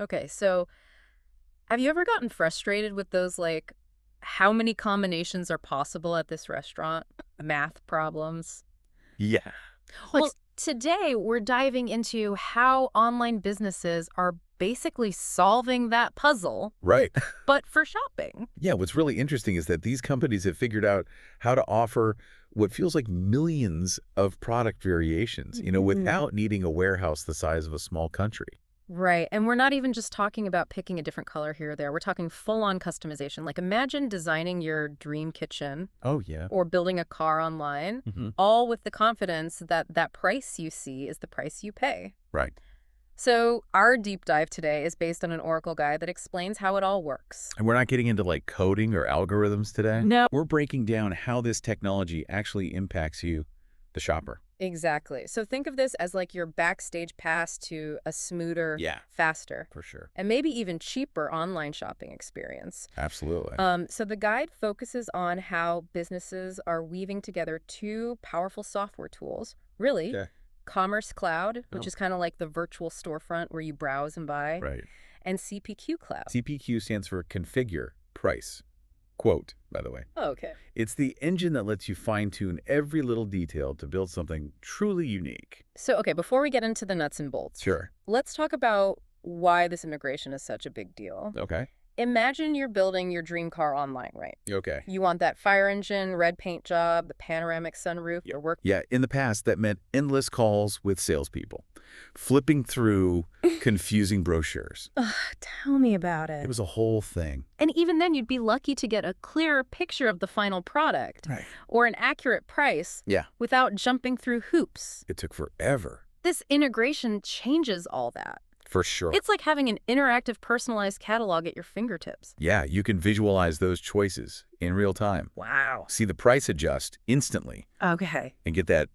Okay, so have you ever gotten frustrated with those, like, how many combinations are possible at this restaurant? Math problems? Yeah. Like, Well, today we're diving into how online businesses are basically solving that puzzle, right. but for shopping. Yeah, what's really interesting is that these companies have figured out how to offer what feels like millions of product variations, Mhm. without needing a warehouse the size of a small country. Right. And we're not even just talking about picking a different color here or there. We're talking full on customization. Like, imagine designing your dream kitchen Oh, yeah. or building a car online, Hmm. all with the confidence that that price you see is the price you pay. Right. So, our deep dive today is based on an Oracle guide that explains how it all works. And we're not getting into like coding or algorithms today. No. We're breaking down how this technology actually impacts you, the shopper. Exactly. So, think of this as like your backstage pass to a smoother, Yeah, faster, for sure. and maybe even cheaper online shopping experience. Absolutely. So the guide focuses on how businesses are weaving together two powerful software tools, really. Okay. Commerce Cloud, which Oh, is kind of like the virtual storefront where you browse and buy, right. and CPQ Cloud. CPQ stands for configure price. Quote, by the way. Oh, okay. It's the engine that lets you fine-tune every little detail to build something truly unique. So, okay, before we get into the nuts and bolts, Sure. let's talk about why this integration is such a big deal. Okay. Imagine you're building your dream car online, right? Okay. You want that fire engine, red paint job, the panoramic sunroof, Yep. the work. Yeah, in the past, that meant endless calls with salespeople, flipping through confusing brochures. Ugh, tell me about It it. was a whole thing. And even then, you'd be lucky to get a clearer picture of the final product Right. or an accurate price Yeah, without jumping through hoops. it took forever. This integration changes all that. For sure. It's like having an interactive, personalized catalog at your fingertips. Yeah, you can visualize those choices in real time. Wow. See the price adjust instantly Okay. and get that,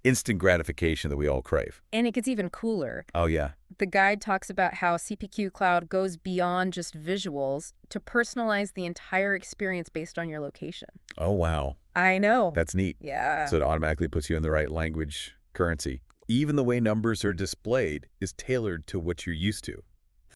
instant gratification that we all crave. And it gets even cooler. Oh, yeah. The guide talks about how CPQ Cloud goes beyond just visuals to personalize the entire experience based on your location. Oh, wow. I know. That's neat. Yeah. So it automatically puts you in the right language currency. Even the way numbers are displayed is tailored to what you're used to.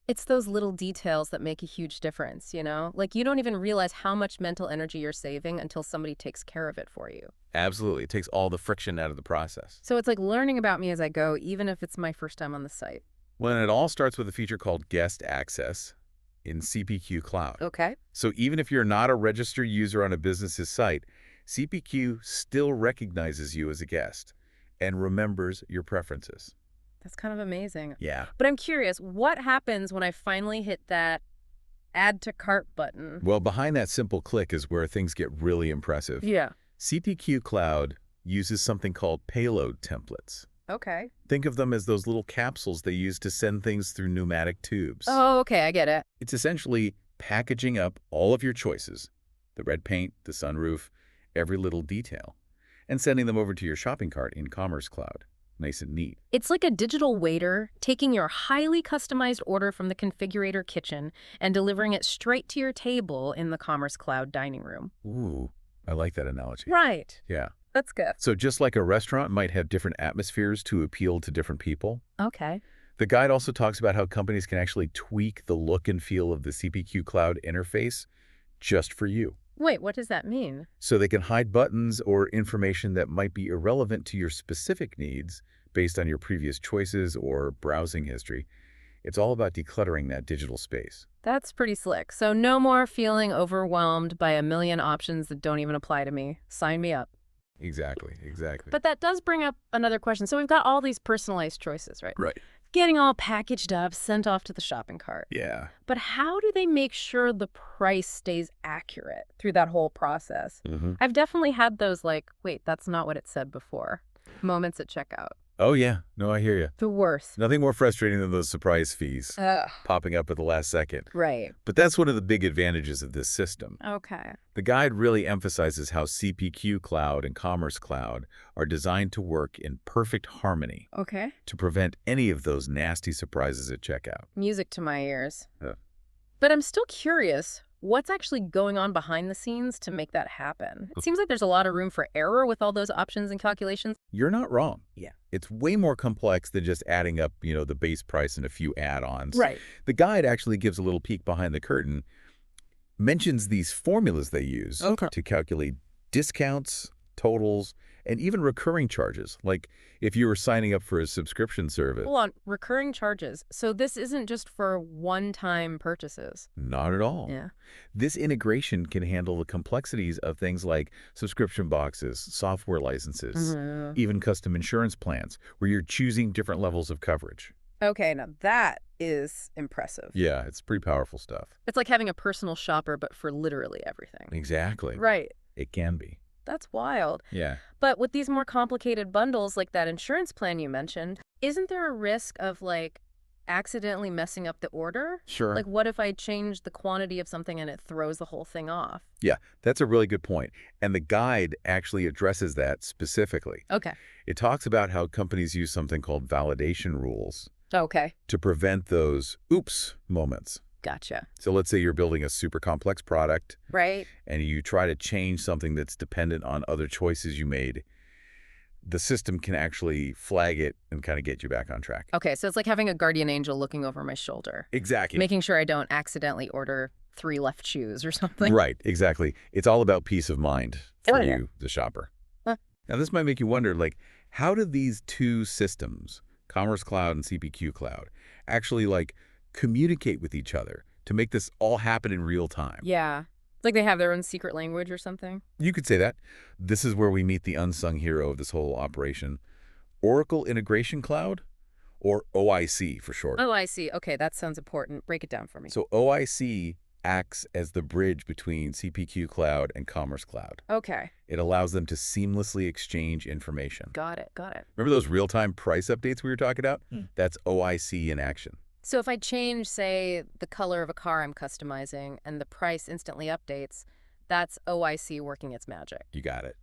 It's those little details that make a huge difference, Like, you don't even realize how much mental energy you're saving until somebody takes care of it for you. Absolutely. It takes all the friction out of the process. So it's like learning about me as I go, even if it's my first time on the site. Well, it all starts with a feature called Guest Access in CPQ Cloud. Okay. So even if you're not a registered user on a business's site, CPQ still recognizes you as a guest and remembers your preferences. That's kind of amazing. Yeah. But I'm curious, what happens when I finally hit that add to cart button? Well, behind that simple click is where things get really impressive. Yeah. CPQ Cloud uses something called payload templates. Okay. Think of them as those little capsules they use to send things through pneumatic tubes. Oh, okay, I get it. It's essentially packaging up all of your choices, the red paint, the sunroof, every little detail, and sending them over to your shopping cart in Commerce Cloud. Nice and neat. It's like a digital waiter taking your highly customized order from the configurator kitchen and delivering it straight to your table in the Commerce Cloud dining room. Ooh, I like that analogy. Right. Yeah. That's good. So just like a restaurant might have different atmospheres to appeal to different people, Okay. the guide also talks about how companies can actually tweak the look and feel of the CPQ Cloud interface just for you. Wait, what does that mean? So they can hide buttons or information that might be irrelevant to your specific needs based on your previous choices or browsing history. It's all about decluttering that digital space. That's pretty slick. So no more feeling overwhelmed by a million options that don't even apply to me. Sign me up. Exactly, exactly. But that does bring up another question. So we've got all these personalized choices, right? Right. Getting all packaged up, sent off to the shopping cart. Yeah. But how do they make sure the price stays accurate through that whole process? I've definitely had those like, wait, that's not what it said before, moments at checkout. Oh, yeah. No, I hear you. The worst. Nothing more frustrating than those surprise fees Ugh. popping up at the last second. Right. But that's one of the big advantages of this system. Okay. The guide really emphasizes how CPQ Cloud and Commerce Cloud are designed to work in perfect harmony Okay. to prevent any of those nasty surprises at checkout. Music to my ears. Yeah. But I'm still curious. What's actually going on behind the scenes to make that happen? It seems like there's a lot of room for error with all those options and calculations. You're not wrong. Yeah. It's way more complex than just adding up, the base price and a few add-ons. Right. The guide actually gives a little peek behind the curtain, mentions these formulas they use to calculate discounts, totals, and even recurring charges, like if you were signing up for a subscription service. Hold on, recurring charges. So this isn't just for one-time purchases. Not at all. Yeah. This integration can handle the complexities of things like subscription boxes, software licenses, even custom insurance plans, where you're choosing different levels of coverage. Okay, now that is impressive. Yeah, it's pretty powerful stuff. It's like having a personal shopper, but for literally everything. Exactly. Right. It can be. That's wild. Yeah. But with these more complicated bundles like that insurance plan you mentioned, isn't there a risk of like accidentally messing up the order? Sure. Like what if I change the quantity of something and it throws the whole thing off? Yeah, that's a really good point. And the guide actually addresses that specifically. Okay. It talks about how companies use something called validation rules Okay. to prevent those oops moments. Gotcha. So let's say you're building a super complex product Right. and you try to change something that's dependent on other choices you made. The system can actually flag it and kind of get you back on track. Okay, so it's like having a guardian angel looking over my shoulder. Exactly. Making sure I don't accidentally order 3 left shoes or something. Right, exactly. It's all about peace of mind for Yeah. you, the shopper. Huh. Now, this might make you wonder, like, how do these two systems, Commerce Cloud and CPQ Cloud, actually, like, communicate with each other to make this all happen in real time? Yeah. It's like they have their own secret language or something. You could say that. This is where we meet the unsung hero of this whole operation. Oracle Integration Cloud, or OIC for short. Oh, I see. Okay, that sounds important. Break it down for me. So OIC acts as the bridge between CPQ Cloud and Commerce Cloud. Okay. It allows them to seamlessly exchange information. Got it. Got it. Remember those real-time price updates we were talking about? That's OIC in action. So if I change, say, the color of a car I'm customizing and the price instantly updates, that's OIC working its magic. You got it.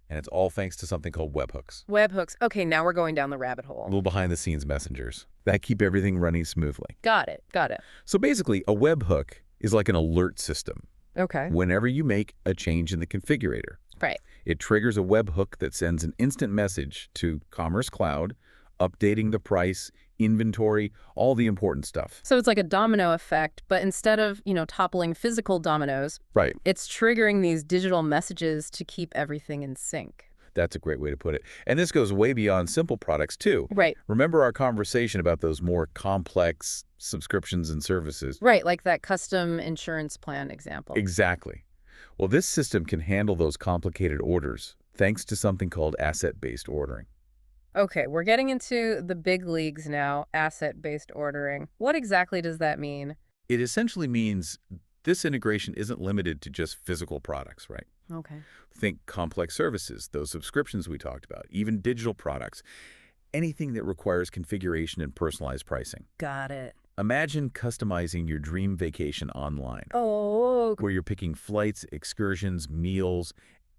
And it's all thanks to something called webhooks. Webhooks. Okay, now we're going down the rabbit hole. Little behind-the-scenes messengers that keep everything running smoothly. Got it. Got it. So basically, a webhook is like an alert system. Okay. Whenever you make a change in the configurator, Right. it triggers a webhook that sends an instant message to Commerce Cloud, updating the price, inventory, all the important stuff. So it's like a domino effect, but instead of, toppling physical dominoes, Right. it's triggering these digital messages to keep everything in sync. That's a great way to put it. And this goes way beyond simple products, too. Right. Remember our conversation about those more complex subscriptions and services? Right, like that custom insurance plan example. Exactly. Well, this system can handle those complicated orders thanks to something called asset-based ordering. Okay, we're getting into the big leagues now, asset-based ordering. What exactly does that mean? It essentially means this integration isn't limited to just physical products, right? Okay. Think complex services, those subscriptions we talked about, even digital products, anything that requires configuration and personalized pricing. Got it. Imagine customizing your dream vacation online, Oh, where you're picking flights, excursions, meals,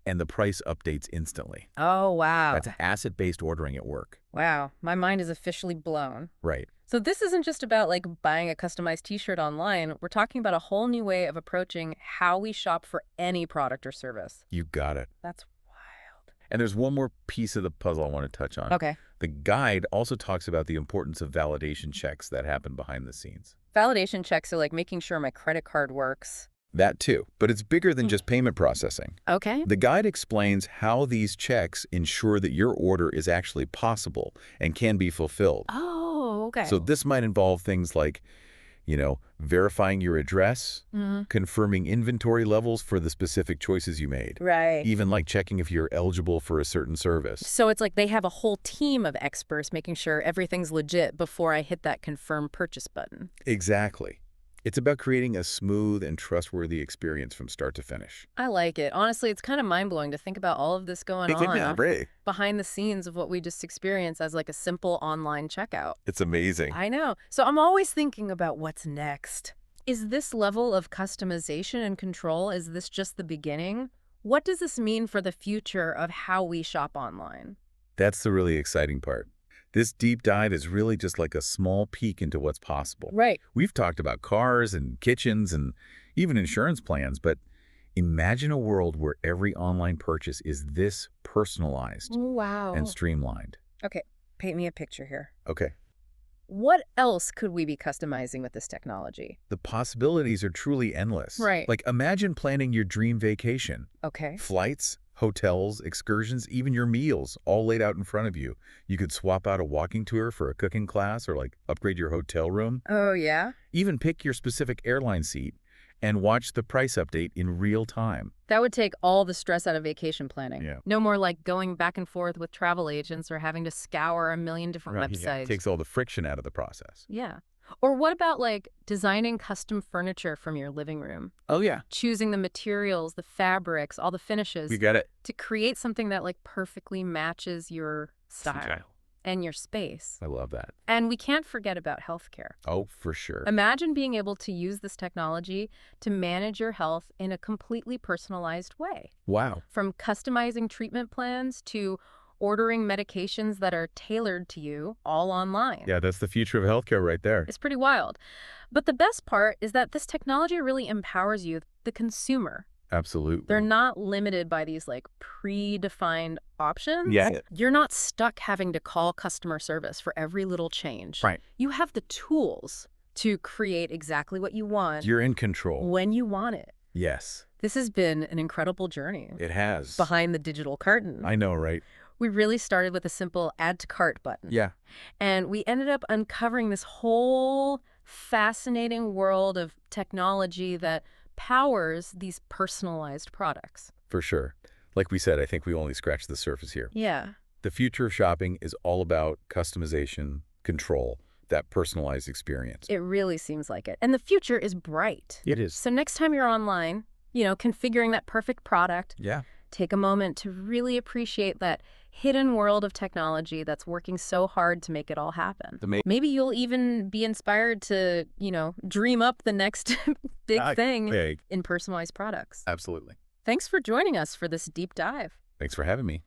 and the price updates instantly. oh, wow. That's asset-based ordering at work. Wow, my mind is officially blown. Right. So this isn't just about like buying a customized t-shirt online. We're talking about a whole new way of approaching how we shop for any product or service. You got it. That's wild. And there's one more piece of the puzzle I want to touch on. Okay. The guide also talks about the importance of validation checks that happen behind the scenes. Validation checks are like making sure my credit card works. That too, but it's bigger than just payment processing. Okay. The guide explains how these checks ensure that your order is actually possible and can be fulfilled. Oh, okay. So this might involve things like, verifying your address, confirming inventory levels for the specific choices you made, Right. even like checking if you're eligible for a certain service. So it's like they have a whole team of experts making sure everything's legit before I hit that confirm purchase button. Exactly. It's about creating a smooth and trustworthy experience from start to finish. I like it. Honestly, it's kind of mind-blowing to think about all of this going on behind the scenes of what we just experienced as like a simple online checkout. It's amazing. I know. So I'm always thinking about what's next. Is this level of customization and control, is this just the beginning? What does this mean for the future of how we shop online? That's the really exciting part. This deep dive is really just like a small peek into what's possible. Right. We've talked about cars and kitchens and even insurance plans, but imagine a world where every online purchase is this personalized Wow. and streamlined. Okay, paint me a picture here. Okay. What else could we be customizing with this technology? The possibilities are truly endless. Right. Like imagine planning your dream vacation. Okay. Flights, hotels, excursions, even your meals, all laid out in front of you. You could swap out a walking tour for a cooking class or like upgrade your hotel room. Oh, yeah? Even pick your specific airline seat and watch the price update in real time. That would take all the stress out of vacation planning. Yeah. No more like going back and forth with travel agents or having to scour a million different Right, websites. yeah. It takes all the friction out of the process. Yeah. Or what about like designing custom furniture from your living room? Oh, yeah. Choosing the materials, the fabrics, all the finishes We get it. to create something that like perfectly matches your style and your space. I love that. And we can't forget about healthcare. Oh, for sure. Imagine being able to use this technology to manage your health in a completely personalized way. Wow. From customizing treatment plans to ordering medications that are tailored to you all online. Yeah, that's the future of healthcare right there. It's pretty wild. But the best part is that this technology really empowers you, the consumer. Absolutely. They're not limited by these like predefined options. Yeah. You're not stuck having to call customer service for every little change. Right. You have the tools to create exactly what you want. You're in control. When you want it. Yes. This has been an incredible journey. It has. Behind the digital curtain. I know, right? We really started with a simple add to cart button. Yeah. And we ended up uncovering this whole fascinating world of technology that powers these personalized products. For sure. Like we said, I think we only scratched the surface here. Yeah. The future of shopping is all about customization, control, that personalized experience. It really seems like it. And the future is bright. It is. So next time you're online, configuring that perfect product, Yeah. take a moment to really appreciate that hidden world of technology that's working so hard to make it all happen. Maybe you'll even be inspired to, dream up the next big thing in personalized products. Absolutely. Thanks for joining us for this deep dive. Thanks for having me.